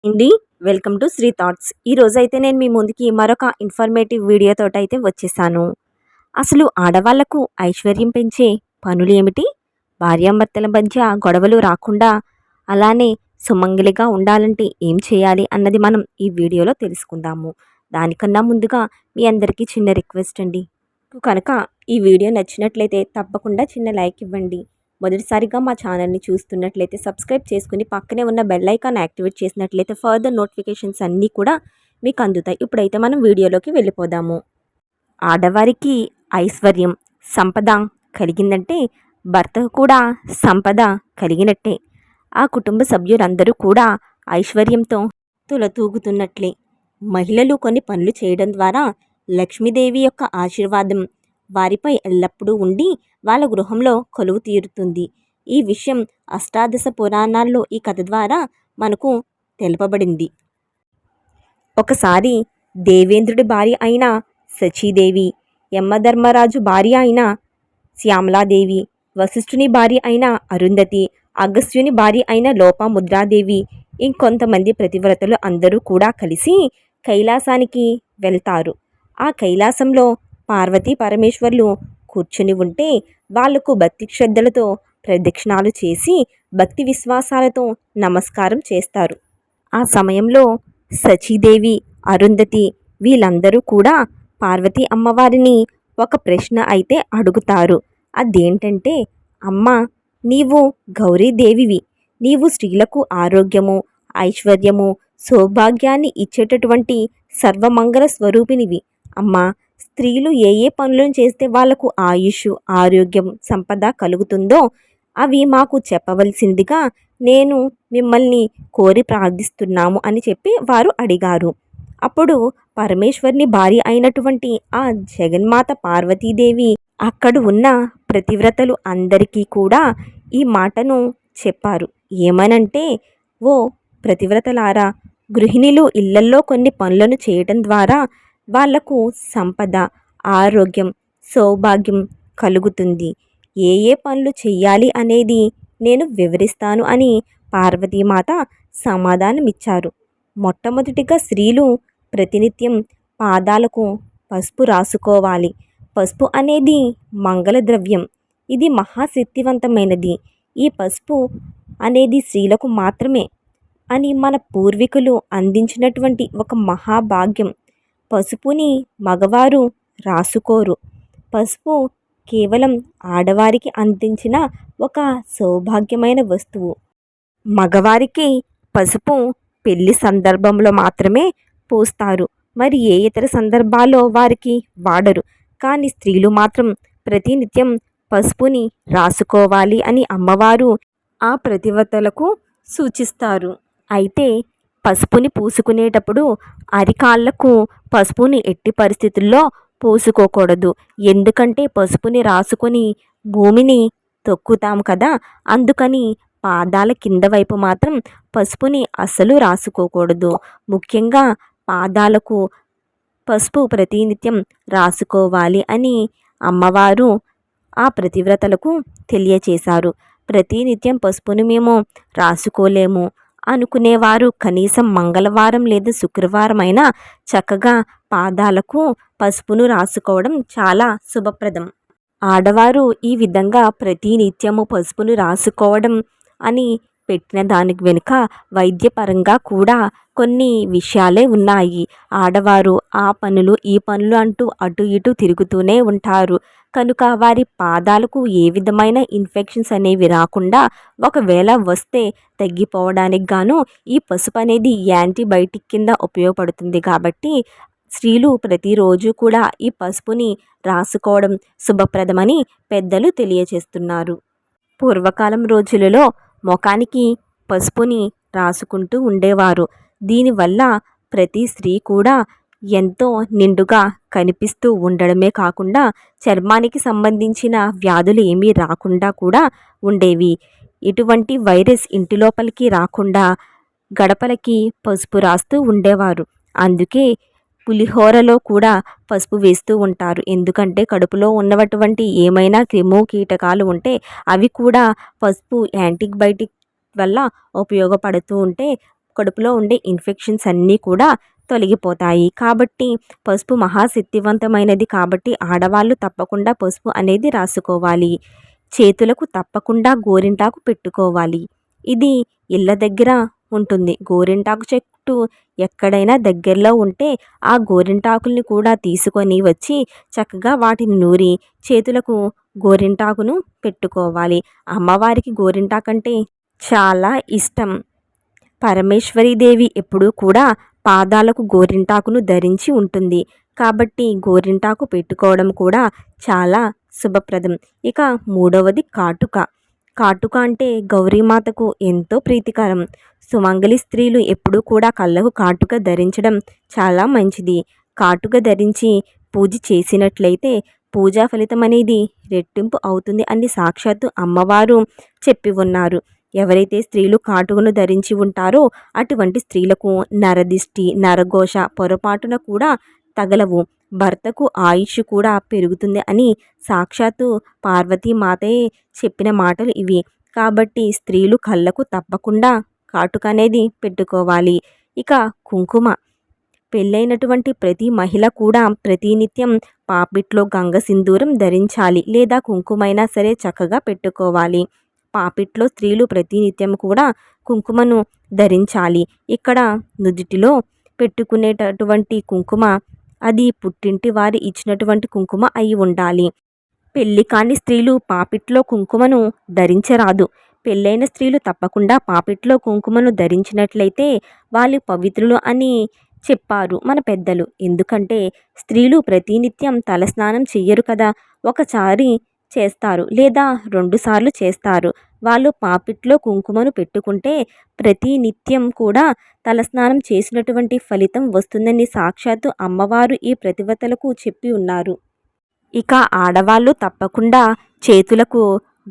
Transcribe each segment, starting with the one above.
అండి. Welcome to Sri Thoughts. ఈ రోజైతే నేను మీ ముందుకి మరొక ఇన్ఫర్మేటివ్ వీడియోతోటైతే వచ్చేసాను. అసలు ఆడవాళ్లకు ఐశ్వర్యం పెంచే పనులు ఏమిటి? భార్యాభర్తల మధ్య గొడవలు రాకుండా అలానే సుమంగలిగా ఉండాలంటే ఏం చేయాలి అన్నది మనం ఈ వీడియోలో తెలుసుకుందాము. దానికన్నా ముందుగా మీ అందరికీ చిన్న రిక్వెస్ట్ అండి. కనుక ఈ వీడియో నచ్చినట్లయితే తప్పకుండా చిన్న లైక్ ఇవ్వండి. మొదటిసారిగా మా ఛానల్ని చూస్తున్నట్లయితే సబ్స్క్రైబ్ చేసుకుని పక్కనే ఉన్న బెల్ ఐకాన్ యాక్టివేట్ చేసినట్లయితే ఫర్దర్ నోటిఫికేషన్స్ అన్నీ కూడా మీకు అందుతాయి. ఇప్పుడైతే మనం వీడియోలోకి వెళ్ళిపోదాము. ఆడవారికి ఐశ్వర్యం, సంపద కలిగిందంటే భర్తకు కూడా సంపద కలిగినట్టే. ఆ కుటుంబ సభ్యులందరూ కూడా ఐశ్వర్యంతో తులతూగుతున్నట్లే. మహిళలు కొన్ని పనులు చేయడం ద్వారా లక్ష్మీదేవి యొక్క ఆశీర్వాదం వారిపై ఎల్లప్పుడూ ఉండి వాళ్ళ గృహంలో కొలువు తీరుతుంది. ఈ విషయం అష్టాదశ పురాణాల్లో ఈ కథ ద్వారా మనకు తెలుపబడింది. ఒకసారి దేవేంద్రుడి భార్య అయిన శచీదేవి, యమధర్మరాజు భార్య అయిన శ్యామలాదేవి, వశిష్ఠుని భార్య అయిన అరుంధతి, అగస్త్యుని భార్య అయిన లోపాముద్రాదేవి, ఇంకొంతమంది ప్రతివ్రతలు అందరూ కూడా కలిసి కైలాసానికి వెళ్తారు. ఆ కైలాసంలో పార్వతీ పరమేశ్వర్లు కూర్చుని ఉంటే వాళ్లకు భక్తి శ్రద్ధలతో ప్రదక్షిణాలు చేసి భక్తి విశ్వాసాలతో నమస్కారం చేస్తారు. ఆ సమయంలో శచీదేవి, అరుంధతి వీళ్ళందరూ కూడా పార్వతీ అమ్మవారిని ఒక ప్రశ్న అయితే అడుగుతారు. అదేంటంటే, అమ్మ, నీవు గౌరీదేవివి, నీవు స్త్రీలకు ఆరోగ్యము, ఐశ్వర్యము, సౌభాగ్యాన్ని ఇచ్చేటటువంటి సర్వమంగళ స్వరూపినివి. అమ్మ, స్త్రీలు ఏ ఏ పనులను చేస్తే వాళ్లకు ఆయుష్, ఆరోగ్యం, సంపద కలుగుతుందో అవి మాకు చెప్పవలసిందిగా నేను మిమ్మల్ని కోరి ప్రార్థిస్తున్నాము అని చెప్పి వారు అడిగారు. అప్పుడు పరమేశ్వరుని భార్య అయినటువంటి ఆ జగన్మాత పార్వతీదేవి అక్కడ ఉన్న ప్రతివ్రతలు అందరికీ కూడా ఈ మాటను చెప్పారు. ఏమనంటే, ఓ ప్రతివ్రతలారా, గృహిణులు ఇళ్లల్లో కొన్ని పనులను చేయడం ద్వారా వాళ్లకు సంపద, ఆరోగ్యం, సౌభాగ్యం కలుగుతుంది. ఏ ఏ పనులు చెయ్యాలి అనేది నేను వివరిస్తాను అని పార్వతీమాత సమాధానమిచ్చారు. మొట్టమొదటిగా స్త్రీలు ప్రతినిత్యం పాదాలకు పసుపు రాసుకోవాలి. పసుపు అనేది మంగళ ద్రవ్యం. ఇది మహాశక్తివంతమైనది. ఈ పసుపు అనేది స్త్రీలకు మాత్రమే అని మన పూర్వీకులు అందించినటువంటి ఒక మహాభాగ్యం. పసుపుని మగవారు రాసుకోరు. పసుపు కేవలం ఆడవారికి అందించిన ఒక సౌభాగ్యమైన వస్తువు. మగవారికి పసుపు పెళ్లి సందర్భంలో మాత్రమే పూస్తారు. మరి ఏ ఇతర సందర్భాల్లో వారికి వాడరు. కానీ స్త్రీలు మాత్రం ప్రతినిత్యం పసుపుని రాసుకోవాలి అని అమ్మవారు ఆ ప్రతివ్రతలకు సూచిస్తారు. అయితే పసుపుని పూసుకునేటప్పుడు అరికాళ్లకు పసుపుని ఎట్టి పరిస్థితుల్లో పూసుకోకూడదు. ఎందుకంటే పసుపుని రాసుకొని భూమిని తొక్కుతాం కదా, అందుకని పాదాల కింద వైపు మాత్రం పసుపుని అస్సలు రాసుకోకూడదు. ముఖ్యంగా పాదాలకు పసుపు ప్రతినిత్యం రాసుకోవాలి అని అమ్మవారు ఆ ప్రతివ్రతలకు తెలియచేశారు. ప్రతినిత్యం పసుపును మేము రాసుకోలేము అనుకునేవారు కనీసం మంగళవారం లేదా శుక్రవారం అయినా చక్కగా పాదాలకు పసుపును రాసుకోవడం చాలా శుభప్రదం. ఆడవారు ఈ విధంగా ప్రతినిత్యము పసుపును రాసుకోవడం అని పెట్టిన దానికి వెనుక వైద్యపరంగా కూడా కొన్ని విషయాలే ఉన్నాయి. ఆడవారు ఆ పనులు ఈ పనులు అంటూ అటు ఇటు తిరుగుతూనే ఉంటారు. కనుక వారి పాదాలకు ఏ విధమైన ఇన్ఫెక్షన్స్ అనేవి రాకుండా, ఒకవేళ వస్తే తగ్గిపోవడానికి గాను ఈ పసుపు అనేది యాంటీబయాటిక్ కింద ఉపయోగపడుతుంది. కాబట్టి స్త్రీలు ప్రతిరోజు కూడా ఈ పసుపుని రాసుకోవడం శుభప్రదమని పెద్దలు తెలియచేస్తున్నారు. పూర్వకాలం రోజులలో ముఖానికి పసుపుని రాసుకుంటూ ఉండేవారు. దీనివల్ల ప్రతి స్త్రీ కూడా ఎంతో నిండుగా కనిపిస్తూ ఉండడమే కాకుండా చర్మానికి సంబంధించిన వ్యాధులు ఏమీ రాకుండా కూడా ఉండేవి. ఇటువంటి వైరస్ ఇంటి లోపలికి రాకుండా గడపలకి పసుపు రాస్తూ ఉండేవారు. అందుకే పులిహోరలో కూడా పసుపు వేస్తూ ఉంటారు. ఎందుకంటే కడుపులో ఉన్నటువంటి ఏమైనా క్రిము కీటకాలు ఉంటే అవి కూడా పసుపు యాంటీబయాటిక్ వల్ల ఉపయోగపడుతూ ఉంటే కడుపులో ఉండే ఇన్ఫెక్షన్స్ అన్నీ కూడా తొలగిపోతాయి. కాబట్టి పసుపు మహాశక్తివంతమైనది కాబట్టి ఆడవాళ్ళు తప్పకుండా పసుపు అనేది రాసుకోవాలి. చేతులకు తప్పకుండా గోరింటాకు పెట్టుకోవాలి. ఇది ఇళ్ళ దగ్గర ఉంటుంది. గోరింటాకు చెట్టు ఎక్కడైనా దగ్గరలో ఉంటే ఆ గోరింటాకుల్ని కూడా తీసుకొని వచ్చి చక్కగా వాటిని నూరి చేతులకు గోరింటాకును పెట్టుకోవాలి. అమ్మవారికి గోరింటాకంటే చాలా ఇష్టం. పరమేశ్వరీదేవి ఎప్పుడూ కూడా పాదాలకు గోరింటాకును ధరించి ఉంటుంది. కాబట్టి గోరింటాకు పెట్టుకోవడం కూడా చాలా శుభప్రదం. ఇక మూడవది కాటుక. కాటుక అంటే గౌరీమాతకు ఎంతో ప్రీతికరం. సుమంగళి స్త్రీలు ఎప్పుడూ కూడా కళ్ళకు కాటుక ధరించడం చాలా మంచిది. కాటుక ధరించి పూజ చేసినట్లయితే పూజా ఫలితం అనేది రెట్టింపు అవుతుంది అని సాక్షాత్తు అమ్మవారు చెప్పి ఉన్నారు. ఎవరైతే స్త్రీలు కాటుకను ధరించి ఉంటారో అటువంటి స్త్రీలకు నరదిష్టి, నరఘోష పొరపాటున కూడా తగలవు. భర్తకు ఆయుష్ కూడా పెరుగుతుంది అని సాక్షాత్తు పార్వతీమాతయే చెప్పిన మాటలు ఇవి. కాబట్టి స్త్రీలు కళ్ళకు తప్పకుండా కాటుక అనేది పెట్టుకోవాలి. ఇక కుంకుమ. పెళ్ళైనటువంటి ప్రతి మహిళ కూడా ప్రతినిత్యం పాపిట్లో గంగ సింధూరం ధరించాలి లేదా కుంకుమైనా సరే చక్కగా పెట్టుకోవాలి. పాపిట్లో స్త్రీలు ప్రతినిత్యం కూడా కుంకుమను ధరించాలి. ఇక్కడ నుదుటిలో పెట్టుకునేటటువంటి కుంకుమ అది పుట్టింటి వారి ఇచ్చినటువంటి కుంకుమ అయి ఉండాలి. పెళ్లి కాని స్త్రీలు పాపిట్లో కుంకుమను ధరించరాదు. పెళ్ళైన స్త్రీలు తప్పకుండా పాపిట్లో కుంకుమను ధరించినట్లయితే వాళ్ళు పవిత్రులు అని చెప్పారు మన పెద్దలు. ఎందుకంటే స్త్రీలు ప్రతినిత్యం తలస్నానం చెయ్యరు కదా, ఒకసారి చేస్తారు లేదా 2 సార్లు చేస్తారు. వాళ్ళు పాపిట్లో కుంకుమను పెట్టుకుంటే ప్రతినిత్యం కూడా తలస్నానం చేసినటువంటి ఫలితం వస్తుందని సాక్షాత్తు అమ్మవారు ఈ ప్రతివతలకు చెప్పి ఉన్నారు. ఇక ఆడవాళ్ళు తప్పకుండా చేతులకు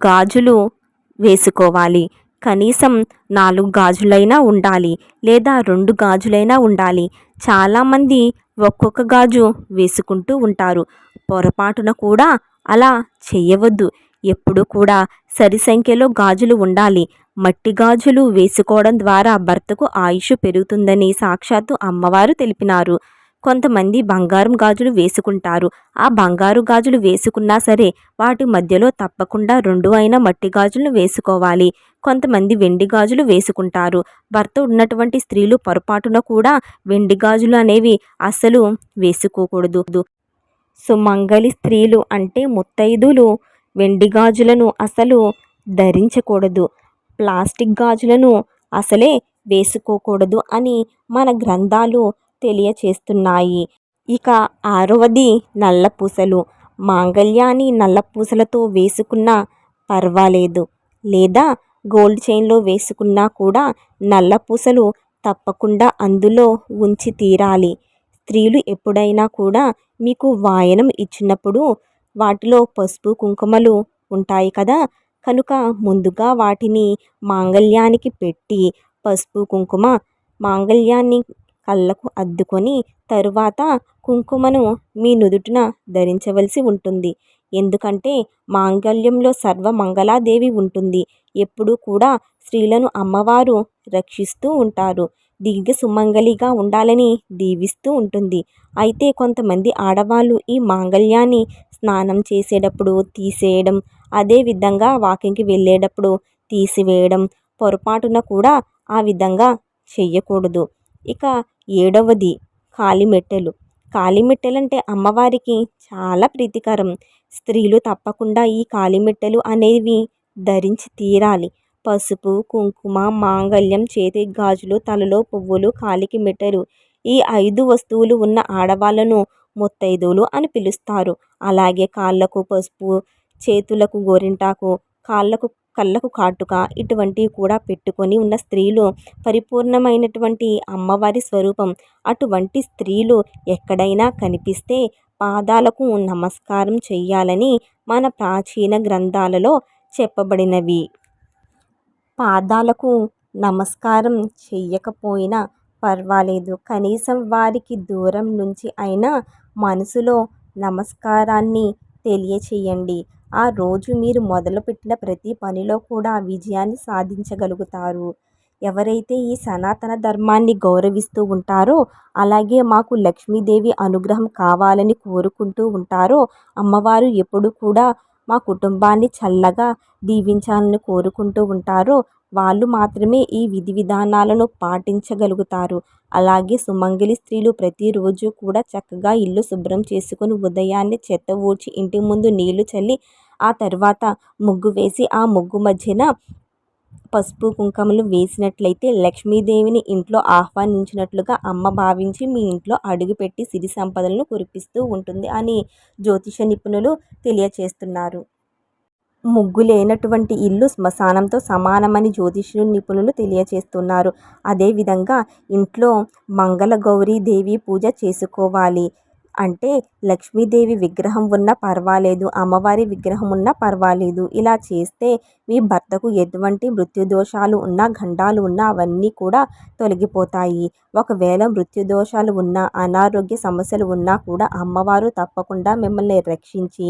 గాజులు వేసుకోవాలి. కనీసం 4 గాజులైనా ఉండాలి లేదా 2 గాజులైనా ఉండాలి. చాలామంది ఒక్కొక్క గాజు వేసుకుంటూ ఉంటారు. పొరపాటున కూడా అలా చేయవద్దు. ఎప్పుడు కూడా సరి సంఖ్యలో గాజులు ఉండాలి. మట్టి గాజులు వేసుకోవడం ద్వారా భర్తకు ఆయుష్ పెరుగుతుందని సాక్షాత్తు అమ్మవారు తెలిపినారు. కొంతమంది బంగారం గాజులు వేసుకుంటారు. ఆ బంగారు గాజులు వేసుకున్నా సరే వాటి మధ్యలో తప్పకుండా 2 అయినా మట్టి గాజులను వేసుకోవాలి. కొంతమంది వెండి గాజులు వేసుకుంటారు. భర్త ఉన్నటువంటి స్త్రీలు పొరపాటున కూడా వెండి గాజులు అనేవి అస్సలు వేసుకోకూడదు. సుమంగళి స్త్రీలు అంటే ముత్తైదులు వెండి గాజులను అసలు ధరించకూడదు. ప్లాస్టిక్ గాజులను అసలే వేసుకోకూడదు అని మన గ్రంథాలు తెలియచేస్తున్నాయి. ఇక 6వది నల్ల పూసలు. మాంగళ్యాన్ని నల్ల పూసలతో వేసుకున్నా పర్వాలేదు, లేదా గోల్డ్ చైన్లో వేసుకున్నా కూడా నల్ల పూసలు తప్పకుండా అందులో ఉంచి తీరాలి. స్త్రీలు ఎప్పుడైనా కూడా మీకు వాయనం ఇచ్చినప్పుడు వాటిలో పసుపు కుంకుమలు ఉంటాయి కదా, కనుక ముందుగా వాటిని మాంగళ్యానికి పెట్టి పసుపు కుంకుమ మాంగళ్యాన్ని కళ్ళకు అద్దుకొని తరువాత కుంకుమను మీ నుదుటిన ధరించవలసి ఉంటుంది. ఎందుకంటే మాంగళ్యంలో సర్వమంగళాదేవి ఉంటుంది. ఎప్పుడూ కూడా స్త్రీలను అమ్మవారు రక్షిస్తూ ఉంటారు. దీర్ఘ సుమంగళిగా ఉండాలని దీవిస్తూ ఉంటుంది. అయితే కొంతమంది ఆడవాళ్ళు ఈ మాంగళ్యాన్ని స్నానం చేసేటప్పుడు తీసేయడం, అదేవిధంగా వాకింగ్కి వెళ్ళేటప్పుడు తీసివేయడం, పొరపాటున కూడా ఆ విధంగా చెయ్యకూడదు. ఇక 7వది కాలిమెట్టెలు. కాలిమెట్టెలంటే అమ్మవారికి చాలా ప్రీతికరం. స్త్రీలు తప్పకుండా ఈ కాలిమెట్టెలు అనేవి ధరించి తీరాలి. పసుపు, కుంకుమ, మాంగళ్యం, చేతికి గాజులు, తలలో పువ్వులు, కాలికి మెట్టెలు. ఈ 5 వస్తువులు ఉన్న ఆడవాళ్లను ముత్తైదువులు అని పిలుస్తారు. అలాగే కాళ్ళకు పసుపు, చేతులకు గోరింటాకు, కళ్ళకు కాటుక ఇటువంటివి కూడా పెట్టుకొని ఉన్న స్త్రీలు పరిపూర్ణమైనటువంటి అమ్మవారి స్వరూపం. అటువంటి స్త్రీలు ఎక్కడైనా కనిపిస్తే పాదాలకు నమస్కారం చెయ్యాలని మన ప్రాచీన గ్రంథాలలో చెప్పబడినవి. పాదాలకు నమస్కారం చెయ్యకపోయినా పర్వాలేదు, కనీసం వారికి దూరం నుంచి అయినా మనసులో నమస్కారాన్ని తెలియచేయండి. ఆ రోజు మీరు మొదలుపెట్టిన ప్రతి పనిలో కూడా విజయాన్ని సాధించగలుగుతారు. ఎవరైతే ఈ సనాతన ధర్మాన్ని గౌరవిస్తూ ఉంటారో, అలాగే మాకు లక్ష్మీదేవి అనుగ్రహం కావాలని కోరుకుంటూ ఉంటారో, అమ్మవారు ఎప్పుడు కూడా మా కుటుంబాన్ని చల్లగా దీవించాలని కోరుకుంటూ ఉంటారో వాళ్ళు మాత్రమే ఈ విధి విధానాలను పాటించగలుగుతారు. అలాగే సుమంగళి స్త్రీలు ప్రతిరోజు కూడా చక్కగా ఇల్లు శుభ్రం చేసుకొని ఉదయాన్నే చెత్త ఊడ్చి ఇంటి ముందు నీళ్లు చల్లి ఆ తర్వాత ముగ్గు వేసి ఆ ముగ్గు మధ్యన పసుపు కుంకుమలు వేసినట్లయితే లక్ష్మీదేవిని ఇంట్లో ఆహ్వానించినట్లుగా అమ్మ భావించి మీ ఇంట్లో అడుగుపెట్టి సిరి సంపదలను కురిపిస్తూ ఉంటుంది అని జ్యోతిష నిపుణులు తెలియచేస్తున్నారు. ముగ్గు లేనటువంటి ఇల్లు శ్మశానంతో సమానమని జ్యోతిష్య నిపుణులు తెలియచేస్తున్నారు. అదేవిధంగా ఇంట్లో మంగళ గౌరీ దేవి పూజ చేసుకోవాలి. అంటే లక్ష్మీదేవి విగ్రహం ఉన్నా పర్వాలేదు, అమ్మవారి విగ్రహం ఉన్నా పర్వాలేదు. ఇలా చేస్తే మీ భర్తకు ఎటువంటి మృత్యుదోషాలు ఉన్నా, గండాలు ఉన్నా అవన్నీ కూడా తొలగిపోతాయి. ఒకవేళ మృత్యుదోషాలు ఉన్నా, అనారోగ్య సమస్యలు ఉన్నా కూడా అమ్మవారు తప్పకుండా మిమ్మల్ని రక్షించి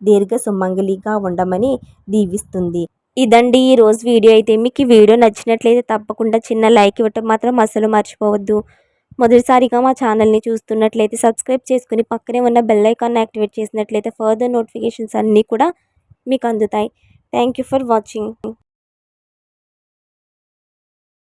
దీర్ఘ సుమంగళిగా ఉండమని దీవిస్తుంది. ఇదండి ఈరోజు వీడియో అయితే. మీకు ఈ వీడియో నచ్చినట్లయితే తప్పకుండా చిన్న లైక్ ఇవ్వటం మాత్రం అస్సలు మర్చిపోవద్దు. మొదటిసారిగా మా ఛానల్ని చూస్తున్నట్లయితే సబ్స్క్రైబ్ చేసుకుని పక్కనే ఉన్న బెల్ ఐకాన్ని యాక్టివేట్ చేసినట్లయితే ఫర్దర్ నోటిఫికేషన్స్ అన్నీ కూడా మీకు అందుతాయి. Thank you for watching.